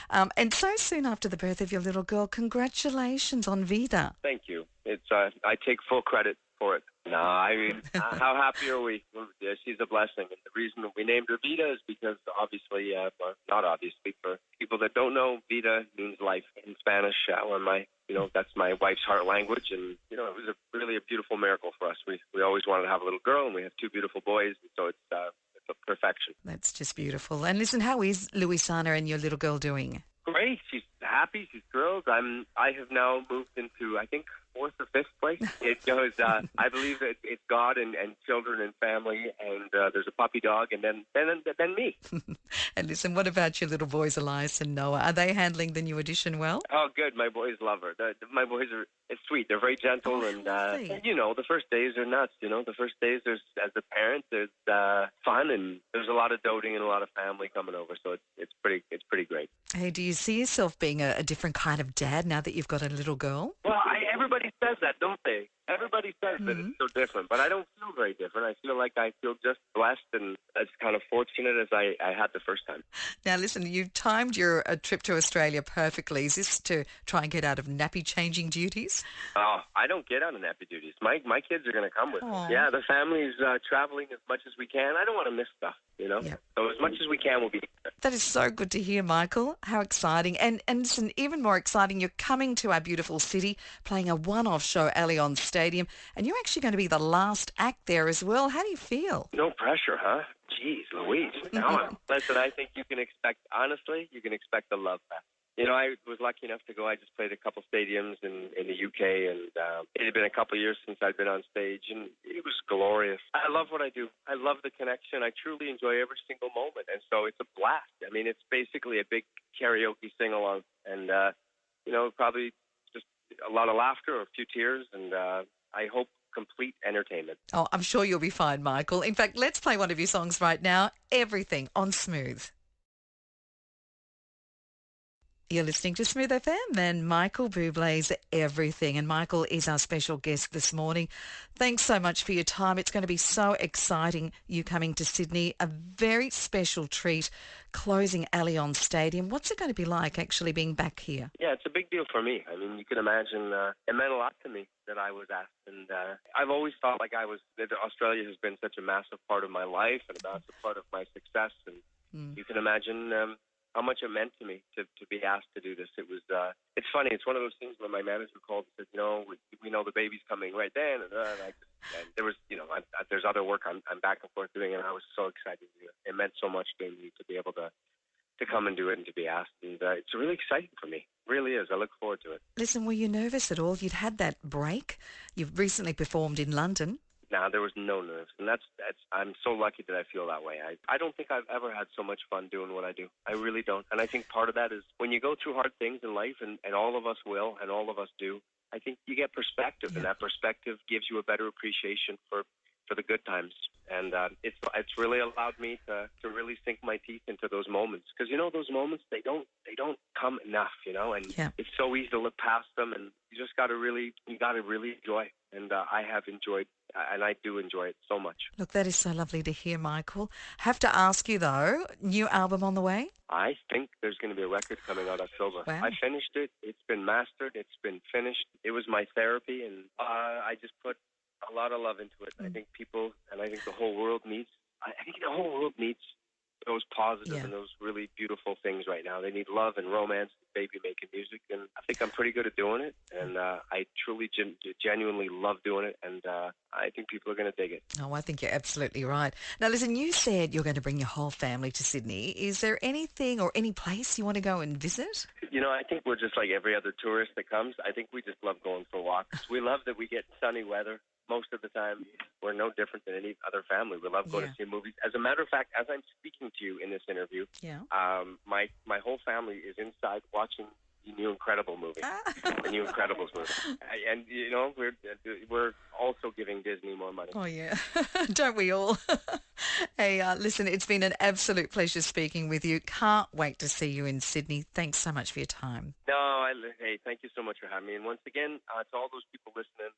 And so soon after the birth of your little girl, congratulations on Vida. Thank you. It's I take full credit for it. No, I mean, how happy are we? Yeah, she's a blessing. And the reason we named her Vida is because obviously, well, not obviously, for people that don't know, Vida means life in Spanish. That's my wife's heart language. And, it was really a beautiful miracle for us. We always wanted to have a little girl, and we have two beautiful boys. And so it's a perfection. That's just beautiful. And listen, how is Luisana and your little girl doing? Great. She's happy. She's thrilled. I have now moved into, I think, fourth or fifth place. It goes, I believe that it's God and children and family, and there's a puppy dog, and then me. And listen, what about your little boys, Elias and Noah? Are they handling the new addition well? Oh, good. My boys love her. My boys it's sweet. They're very gentle, and the first days are nuts. The first days, as a parent, there's fun, and there's a lot of doting and a lot of family coming over. So it's pretty great. Hey, do you see yourself being a different kind of dad now that you've got a little girl? Well, everybody says that, don't they? Everybody says that it's so different, but I don't feel very different. I feel like I feel just blessed and as kind of fortunate as I had the first time. Now, listen, you've timed your trip to Australia perfectly. Is this to try and get out of nappy changing duties? Oh, I don't get out of nappy duties. My kids are going to come with me. Yeah, the family's traveling as much as we can. I don't want to miss stuff, Yep. So as much as we can, we'll be there. That is so good to hear, Michael. How exciting. And listen, even more exciting, you're coming to our beautiful city, playing a one-off show at Allianz Stadium, and you're actually going to be the last act there as well. How do you feel? No pressure, huh? Jeez, Louise. Listen, I think you can expect the love fest. I was lucky enough to go. I just played a couple stadiums in the UK, and it had been a couple of years since I'd been on stage, and it was glorious. I love what I do. I love the connection. I truly enjoy every single moment, and so it's a blast. I mean, it's basically a big karaoke sing-along, and, probably just a lot of laughter, a few tears, and I hope complete entertainment. Oh, I'm sure you'll be fine, Michael. In fact, let's play one of your songs right now, Everything on Smooth. You're listening to Smooth FM and Michael Bublé's Everything. And Michael is our special guest this morning. Thanks so much for your time. It's going to be so exciting, you coming to Sydney. A very special treat, closing Allianz Stadium. What's it going to be like actually being back here? Yeah, it's a big deal for me. I mean, you can imagine it meant a lot to me that I was asked. And I've always felt like that Australia has been such a massive part of my life and a massive part of my success. And you can imagine how much it meant to me to be asked to do this. It was, it's funny. It's one of those things when my manager called and said, we know the baby's coming right then. And there was, there's other work I'm back and forth doing, and I was so excited to do it. It meant so much to me to be able to come and do it and to be asked. And it's really exciting for me. It really is. I look forward to it. Listen, were you nervous at all? You'd had that break. You've recently performed in London. No, there was no nerves, and that's. I'm so lucky that I feel that way. I don't think I've ever had so much fun doing what I do. I really don't, and I think part of that is when you go through hard things in life, and all of us will, and all of us do. I think you get perspective, and that perspective gives you a better appreciation for the good times, and it's really allowed me to really sink my teeth into those moments, because those moments they don't come enough, and it's so easy to look past them, and you just got to really enjoy. And I have enjoyed, and I do enjoy it so much. Look, that is so lovely to hear, Michael. Have to ask you, though, new album on the way? I think there's going to be a record coming out October. Wow. I finished it. It's been mastered. It's been finished. It was my therapy, and I just put a lot of love into it. I think people, and I think the whole world needs those positive and those really beautiful things right now. They need love and romance, baby making music, and I think I'm pretty good at doing it, and I truly genuinely love doing it, and I think people are going to dig it. Oh, I think you're absolutely right. Now, listen, you said you're going to bring your whole family to Sydney. Is there anything or any place you want to go and visit? I think we're just like every other tourist that comes. I think we just love going for walks. We love that we get sunny weather. Most of the time, we're no different than any other family. We love going to see movies. As a matter of fact, as I'm speaking to you in this interview, my whole family is inside watching the new Incredible movie, the new Incredibles movie. And, we're also giving Disney more money. Oh, yeah. Don't we all? Hey, listen, it's been an absolute pleasure speaking with you. Can't wait to see you in Sydney. Thanks so much for your time. No, hey, thank you so much for having me. And once again, to all those people listening,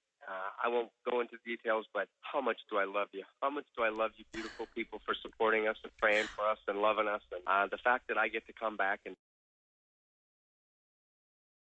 I won't go into details, but how much do I love you? How much do I love you beautiful people for supporting us and praying for us and loving us? And the fact that I get to come back and